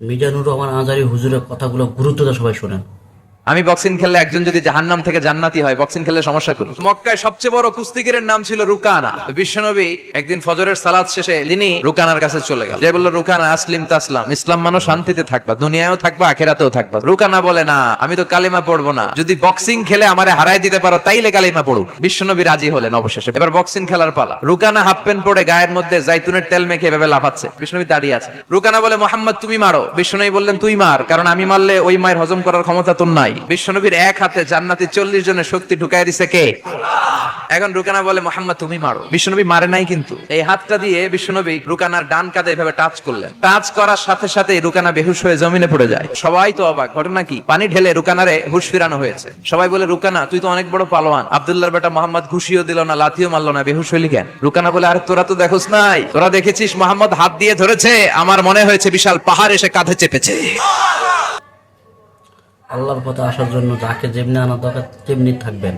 মিজানুর রহমান আজারি হুজুরের কথাগুলো গুরুত্ব দিয়ে সবাই শোনেন। আমি বক্সিং খেললে একজন যদি জাহান্নাম থেকে জান্নাতি হয়, বক্সিং খেললে সমস্যা করি। মক্কায় সবচেয়ে বড় কুস্তিগিরের নাম ছিল রুকানা। বিশ্বনবী একদিন ফজরের সালাত শেষে তিনি রুকানার কাছে চলে গেল, যে বলল, রুকানা আসলিম তাসলাম, ইসলাম মানো শান্তিতে থাকবা, দুনিয়ায়ও থাকবা আখিরাতেও থাকবা। রুকানা বলে, না, আমি তো কালিমা পড়বো না, যদি বক্সিং খেলে আমারে হারাই দিতে পারো তাইলে কালিমা পড়ুক। বিশ্বনবী রাজি হলেন অবশেষে। এবার বক্সিং খেলার পালা। রুকানা হাফ প্যান্ট পরে গায়ের মধ্যে জাইতুনের তেল মেখে এভাবে লাফাচ্ছে, বিশ্বনবী দাঁড়িয়ে আছে। রুকানা বলে, মোহাম্মদ তুমি মারো। বিশ্বনবী বললেন, তুই মার, কারণ আমি মারলে ওই মায়ের হজম করার ক্ষমতা তোর নাই। বিশ্বনবীর এক হাতে জান্নাতি 40 জনের শক্তি ঢুকাই দিছে কে? এখন রুকানা বলে, মোহাম্মদ তুমি মারো। বিশ্বনবী মারে নাই, কিন্তু এই হাতটা দিয়ে বিশ্বনবী রুকানার ডান কাঁধে এভাবে টাচ করলেন। টাচ করার সাথে সাথে রুকানা বেহুশ হয়ে জমিনে পড়ে যায়। সবাই তো অবাক, ঘটনা কি? পানি ঢেলে রুকানারে হুশ ফিরানো হয়েছে। সবাই বলে, রুকানা তুই তো অনেক বড় পালোয়ান, আব্দুল্লাহর বেটা মোহাম্মদ ঘুষিও দিল না, লাথিও মারলো না, বেহুশ হইলি কেন? রুকানা বলে, আরে তোরা তো দেখোস নাই, তোরা দেখেছিস মোহাম্মদ হাত দিয়ে ধরেছে, আমার মনে হয়েছে বিশাল পাহাড় এসে কাঁধে চেপেছে। আল্লাহর পথে আসার জন্য যাকে যেমনি আনা দরকার তেমনি থাকবেন।